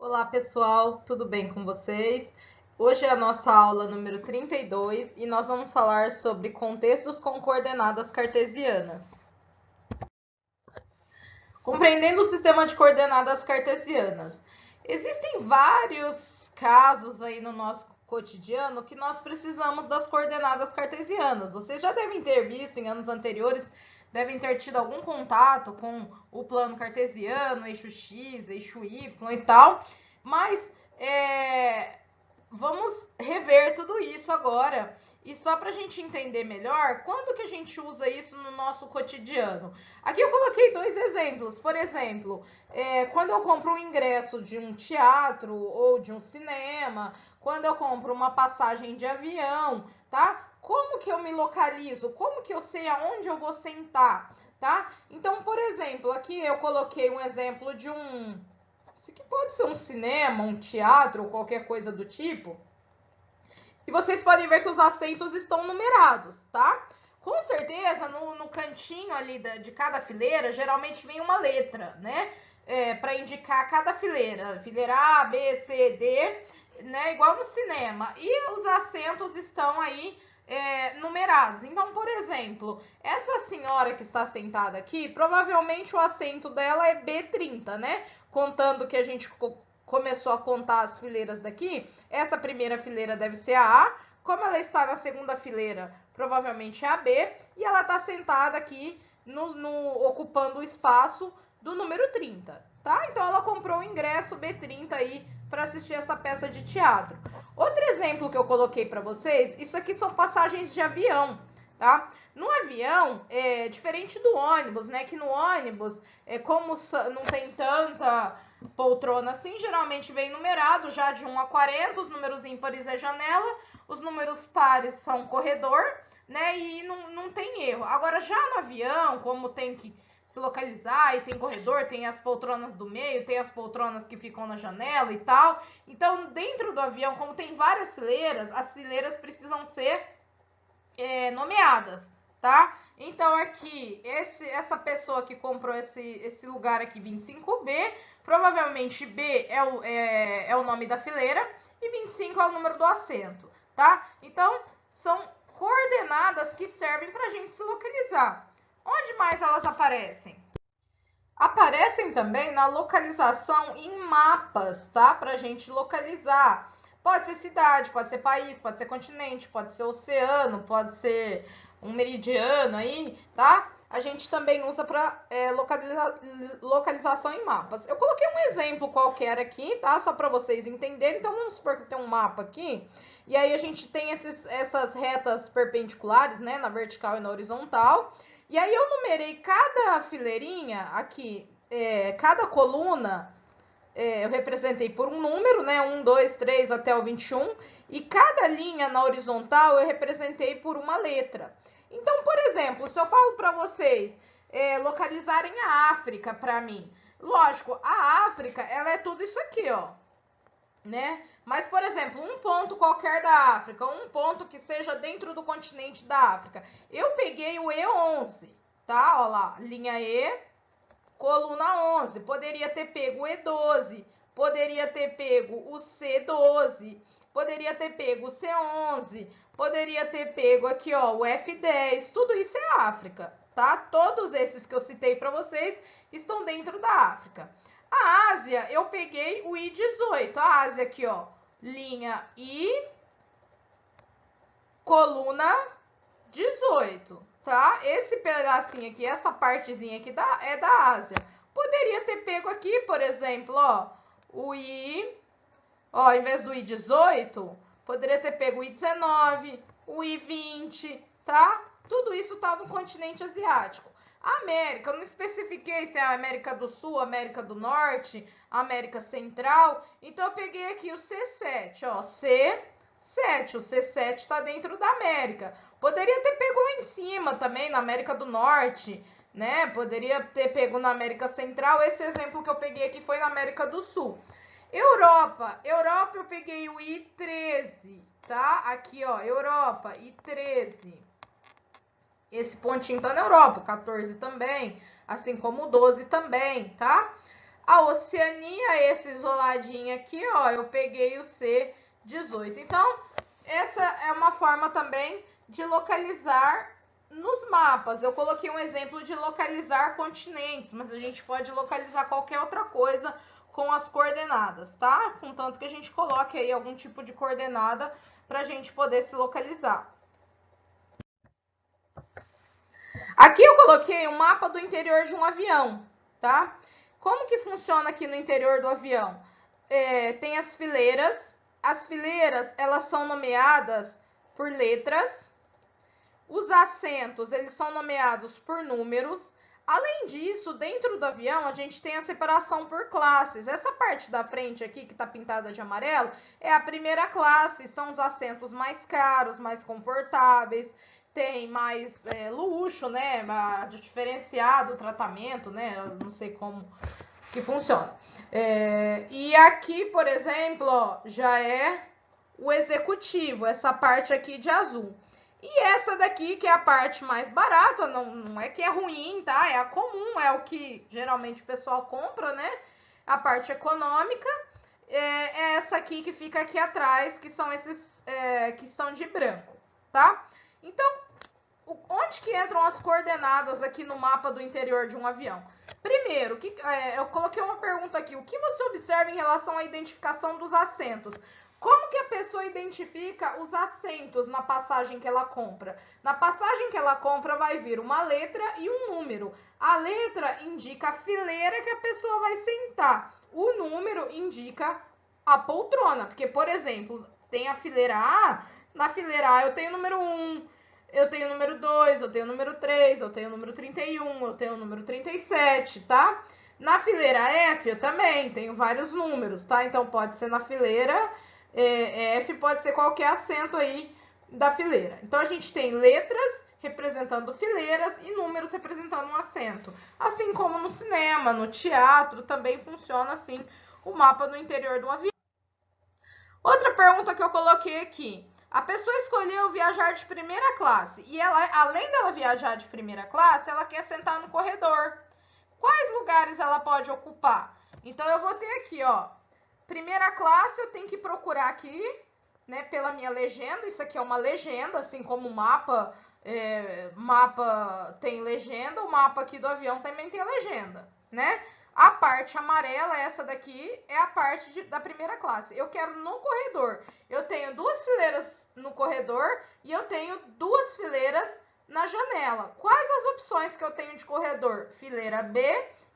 Olá pessoal, tudo bem com vocês? Hoje é a nossa aula número 32 e nós vamos falar sobre contextos com coordenadas cartesianas. Compreendendo o sistema de coordenadas cartesianas. Existem vários casos aí no nosso cotidiano que nós precisamos das coordenadas cartesianas. Vocês já devem ter visto em anos anteriores, devem ter tido algum contato com o plano cartesiano, eixo X, eixo Y e tal, mas vamos rever tudo isso agora. E só para a gente entender melhor, quando que a gente usa isso no nosso cotidiano? Aqui eu coloquei dois exemplos. Por exemplo, quando eu compro um ingresso de um teatro ou de um cinema, quando eu compro uma passagem de avião, tá? Como que eu me localizo? Como que eu sei aonde eu vou sentar, tá? Então, por exemplo, aqui eu coloquei um exemplo de isso aqui pode ser um cinema, um teatro ou qualquer coisa do tipo. E vocês podem ver que os assentos estão numerados, tá? Com certeza, no cantinho ali de cada fileira, geralmente vem uma letra, né? Para indicar cada fileira. Fileira A, B, C, D, né? Igual no cinema. E os assentos estão aí numerados. Então, por exemplo, essa senhora que está sentada aqui, provavelmente o assento dela é B30, né? Contando que a gente começou a contar as fileiras daqui, essa primeira fileira deve ser a A, como ela está na segunda fileira, provavelmente é a B, e ela está sentada aqui ocupando o espaço do número 30, tá? Então ela comprou o ingresso B30 aí para assistir essa peça de teatro. Outro exemplo que eu coloquei para vocês, isso aqui são passagens de avião, tá? No avião, é diferente do ônibus, né? Que no ônibus, como não tem tanta poltrona assim, geralmente vem numerado já de 1 a 40, os números ímpares é janela, os números pares são corredor, né? E não tem erro. Agora, já no avião, como tem que se localizar e tem corredor, tem as poltronas do meio, tem as poltronas que ficam na janela e tal. Então, dentro do avião, como tem várias fileiras, as fileiras precisam ser nomeadas, tá? Então, aqui, essa pessoa que comprou esse lugar aqui, 25B, provavelmente B é o nome da fileira e 25 é o número do assento, tá? Então, são coordenadas que servem para a gente se localizar. Onde mais elas aparecem? Aparecem também na localização em mapas, tá? Para a gente localizar. Pode ser cidade, pode ser país, pode ser continente, pode ser oceano, pode ser um meridiano aí, tá? A gente também usa para localização em mapas. Eu coloquei um exemplo qualquer aqui, tá? Só para vocês entenderem. Então, vamos supor que tem um mapa aqui. E aí a gente tem essas retas perpendiculares, né? Na vertical e na horizontal. E aí eu numerei cada fileirinha aqui, cada coluna, eu representei por um número, né? 1, 2, 3 até o 21. E cada linha na horizontal eu representei por uma letra. Então, por exemplo, se eu falo para vocês localizarem a África para mim, lógico, a África, ela é tudo isso aqui, ó, né? Mas, por exemplo, um ponto qualquer da África, um ponto que seja dentro do continente da África. Eu peguei o E11, tá? Ó lá, linha E, coluna 11. Poderia ter pego o E12, poderia ter pego o C12, poderia ter pego o C11, poderia ter pego aqui, ó, o F10. Tudo isso é África, tá? Todos esses que eu citei para vocês estão dentro da África. A Ásia, eu peguei o I18. A Ásia aqui, ó, linha I, coluna 18, tá? Esse pedacinho aqui, essa partezinha aqui é da Ásia. Poderia ter pego aqui, por exemplo, ó, o I, ó, em vez do I18, poderia ter pego o I19, o I20, tá? Tudo isso tá no continente asiático. A América, eu não especifiquei se é a América do Sul, América do Norte, América Central. Então, eu peguei aqui o C7, ó, C7. O C7 está dentro da América. Poderia ter pego lá em cima também, na América do Norte, né? Poderia ter pego na América Central. Esse exemplo que eu peguei aqui foi na América do Sul. Europa eu peguei o I13, tá? Aqui, ó, Europa, I13. Esse pontinho tá na Europa, o 14 também, assim como o 12 também, tá? A Oceania, esse isoladinho aqui, ó, eu peguei o C18. Então, essa é uma forma também de localizar nos mapas. Eu coloquei um exemplo de localizar continentes, mas a gente pode localizar qualquer outra coisa com as coordenadas, tá? Contanto que a gente coloque aí algum tipo de coordenada para a gente poder se localizar. Aqui eu coloquei um mapa do interior de um avião, tá? Como que funciona aqui no interior do avião? Tem as fileiras. As fileiras, elas são nomeadas por letras. Os assentos, eles são nomeados por números. Além disso, dentro do avião, a gente tem a separação por classes. Essa parte da frente aqui, que está pintada de amarelo, é a primeira classe. São os assentos mais caros, mais confortáveis. Tem mais luxo, né? Diferenciado tratamento, né? Eu não sei como que funciona. E aqui, por exemplo, ó, já é o executivo, essa parte aqui de azul. E essa daqui, que é a parte mais barata, não é que é ruim, tá? É a comum, é o que geralmente o pessoal compra, né? A parte econômica é essa aqui que fica aqui atrás, que são esses que são de branco, tá? Então, onde que entram as coordenadas aqui no mapa do interior de um avião? Primeiro, eu coloquei uma pergunta aqui. O que você observa em relação à identificação dos assentos? Como que a pessoa identifica os assentos na passagem que ela compra? Na passagem que ela compra vai vir uma letra e um número. A letra indica a fileira que a pessoa vai sentar. O número indica a poltrona. Porque, por exemplo, tem a fileira A. Na fileira A eu tenho o número 1, eu tenho o número 2, eu tenho o número 3, eu tenho o número 31, eu tenho o número 37, tá? Na fileira F eu também tenho vários números, tá? Então pode ser na fileira F, pode ser qualquer assento aí da fileira. Então a gente tem letras representando fileiras e números representando um assento. Assim como no cinema, no teatro, também funciona assim o mapa no interior do avião. Outra pergunta que eu coloquei aqui. A pessoa escolheu viajar de primeira classe e ela, além dela viajar de primeira classe, ela quer sentar no corredor. Quais lugares ela pode ocupar? Então eu vou ter aqui, ó, primeira classe, eu tenho que procurar aqui, né, pela minha legenda. Isso aqui é uma legenda, assim como o mapa, mapa tem legenda, o mapa aqui do avião também tem legenda, né? A parte amarela, essa daqui, é a parte da primeira classe. Eu quero no corredor. Eu tenho 2 fileiras no corredor e eu tenho 2 fileiras na janela. Quais as opções que eu tenho de corredor? Fileira B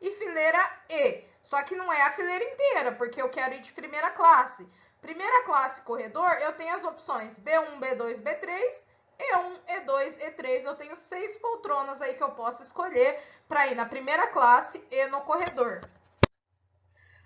e fileira E. Só que não é a fileira inteira, porque eu quero ir de primeira classe. Primeira classe corredor, eu tenho as opções B1, B2, B3, E1, E2, E3. Eu tenho 6 poltronas aí que eu posso escolher para ir na primeira classe e no corredor.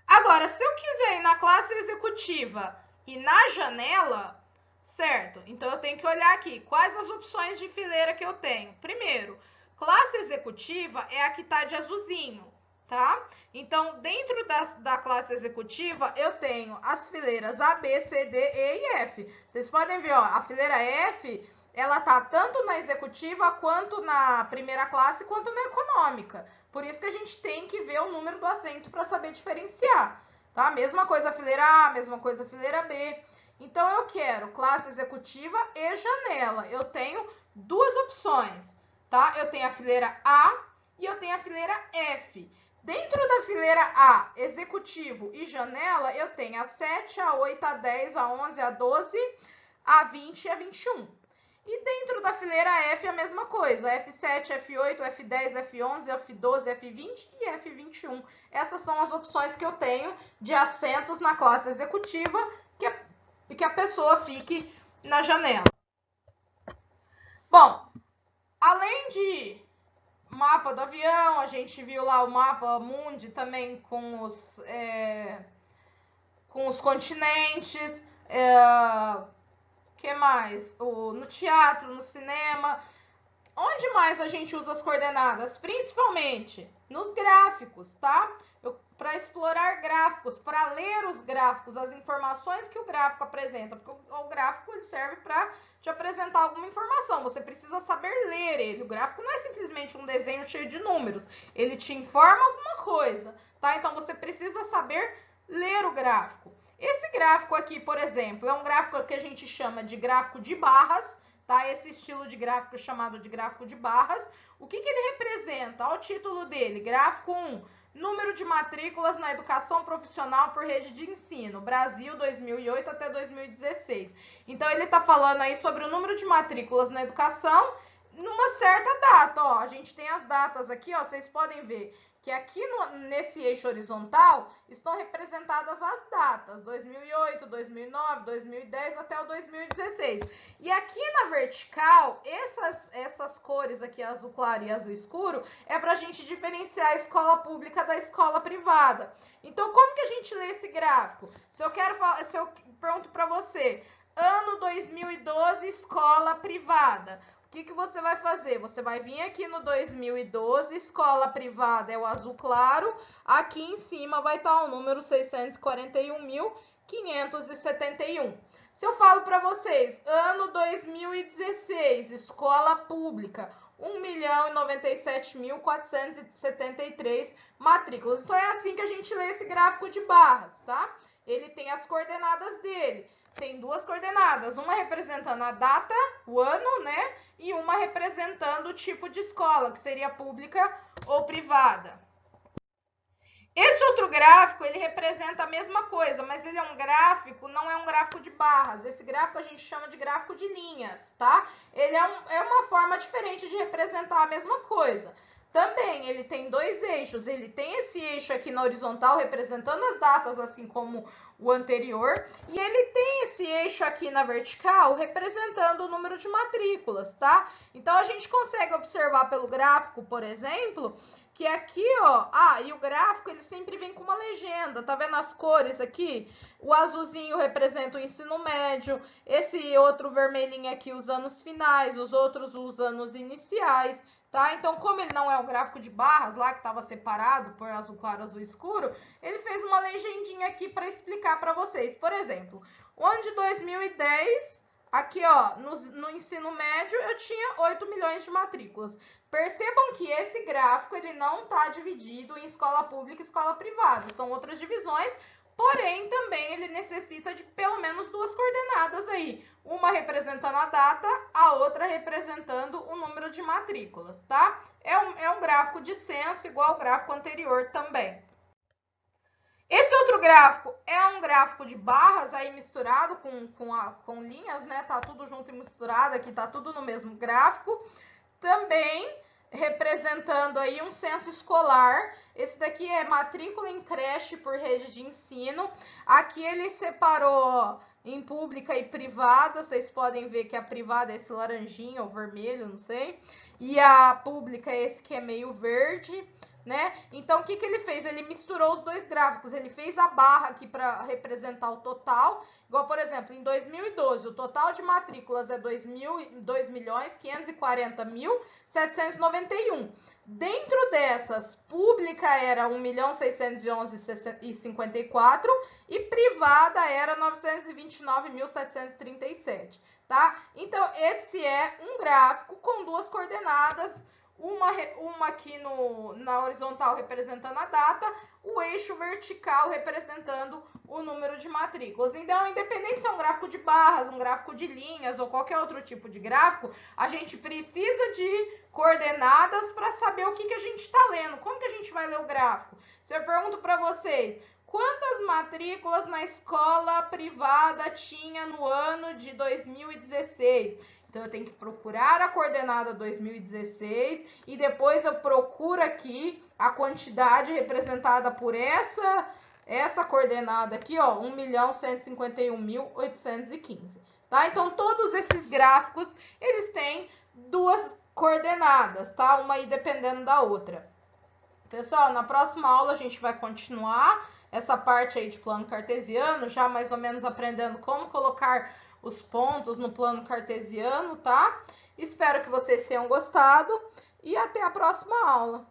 Agora, se eu quiser ir na classe executiva e na janela, certo? Então eu tenho que olhar aqui quais as opções de fileira que eu tenho. Primeiro, classe executiva é a que está de azulzinho, tá? Então, dentro da classe executiva, eu tenho as fileiras A, B, C, D, E e F. Vocês podem ver, ó, a fileira F, ela tá tanto na executiva, quanto na primeira classe, quanto na econômica. Por isso que a gente tem que ver o número do assento para saber diferenciar, tá? Mesma coisa a fileira A, mesma coisa a fileira B. Então, eu quero classe executiva e janela. Eu tenho 2 opções, tá? Eu tenho a fileira A e eu tenho a fileira F. Dentro da fileira A, executivo e janela, eu tenho a 7, a 8, a 10, a 11, a 12, a 20 e a 21. E dentro da fileira F, a mesma coisa. F7, F8, F10, F11, F12, F20 e F21. Essas são as opções que eu tenho de assentos na classe executiva, que a pessoa fique na janela. Bom, além de mapa do avião, a gente viu lá o mapa mundi também com os continentes. Que mais? No teatro, no cinema. Onde mais a gente usa as coordenadas? Principalmente nos gráficos, tá? Para explorar gráficos, para ler os gráficos, as informações que o gráfico apresenta, porque o gráfico ele serve para te apresentar alguma informação, você precisa saber ler ele. O gráfico não é simplesmente um desenho cheio de números, ele te informa alguma coisa, tá? Então você precisa saber ler o gráfico. Esse gráfico aqui, por exemplo, é um gráfico que a gente chama de gráfico de barras, tá? Esse estilo de gráfico chamado de gráfico de barras. O que ele representa? Olha o título dele, gráfico 1. Número de matrículas na educação profissional por rede de ensino, Brasil 2008 até 2016. Então, ele está falando aí sobre o número de matrículas na educação numa certa data. Ó, a gente tem as datas aqui, ó, vocês podem ver que aqui nesse eixo horizontal estão representadas as datas, 2008, 2009, 2010 até o 2016. E aqui na vertical, essas cores aqui, azul claro e azul escuro, é para a gente diferenciar a escola pública da escola privada. Então, como que a gente lê esse gráfico? Se eu pergunto para você, ano 2012, escola privada. O que você vai fazer? Você vai vir aqui no 2012, escola privada é o azul claro, aqui em cima vai estar o número 641.571. Se eu falo para vocês, ano 2016, escola pública, 1.097.473 matrículas. Então, é assim que a gente lê esse gráfico de barras, tá? Ele tem as coordenadas dele. Tem duas coordenadas, uma representando a data, o ano, né? E uma representando o tipo de escola, que seria pública ou privada. Esse outro gráfico, ele representa a mesma coisa, mas ele é um gráfico, não é um gráfico de barras. Esse gráfico a gente chama de gráfico de linhas, tá? Ele é uma forma diferente de representar a mesma coisa. Também, ele tem dois eixos. Ele tem esse eixo aqui na horizontal, representando as datas, assim como o anterior. E ele tem esse eixo aqui na vertical, representando o número de matrículas, tá? Então, a gente consegue observar pelo gráfico, por exemplo, que aqui, ó, e o gráfico, ele sempre vem com uma legenda, tá vendo as cores aqui? O azulzinho representa o ensino médio, esse outro vermelhinho aqui, os anos finais, os outros, os anos iniciais, tá? Então, como ele não é um gráfico de barras lá, que estava separado por azul claro e azul escuro, ele fez uma legendinha aqui para explicar para vocês. Por exemplo, o ano de 2010... Aqui, ó, no ensino médio, eu tinha 8 milhões de matrículas. Percebam que esse gráfico, ele não está dividido em escola pública e escola privada. São outras divisões, porém, também ele necessita de pelo menos duas coordenadas aí. Uma representando a data, a outra representando o número de matrículas, tá? É um gráfico de censo, igual ao gráfico anterior também. Esse outro gráfico é um gráfico de barras aí misturado com linhas, né? Tá tudo junto e misturado aqui, tá tudo no mesmo gráfico. Também representando aí um censo escolar. Esse daqui é matrícula em creche por rede de ensino. Aqui ele separou em pública e privada. Vocês podem ver que a privada é esse laranjinho ou vermelho, não sei. E a pública é esse que é meio verde, né? Então, o que ele fez? Ele misturou os dois gráficos. Ele fez a barra aqui para representar o total. Igual, por exemplo, em 2012, o total de matrículas é 2.540.791. Dentro dessas, pública era 1.611.054 e privada era 929.737, tá? Então, esse é um gráfico com duas coordenadas. Uma aqui na horizontal representando a data, o eixo vertical representando o número de matrículas. Então, independente se é um gráfico de barras, um gráfico de linhas ou qualquer outro tipo de gráfico, a gente precisa de coordenadas para saber o que a gente está lendo. Como que a gente vai ler o gráfico? Se eu pergunto para vocês, quantas matrículas na escola privada tinha no ano de 2016? Então, eu tenho que procurar a coordenada 2016 e depois eu procuro aqui a quantidade representada por essa coordenada aqui, ó, 1.151.815, tá? Então, todos esses gráficos, eles têm duas coordenadas, tá? Uma aí dependendo da outra. Pessoal, na próxima aula a gente vai continuar essa parte aí de plano cartesiano, já mais ou menos aprendendo como colocar os pontos no plano cartesiano, tá? Espero que vocês tenham gostado e até a próxima aula.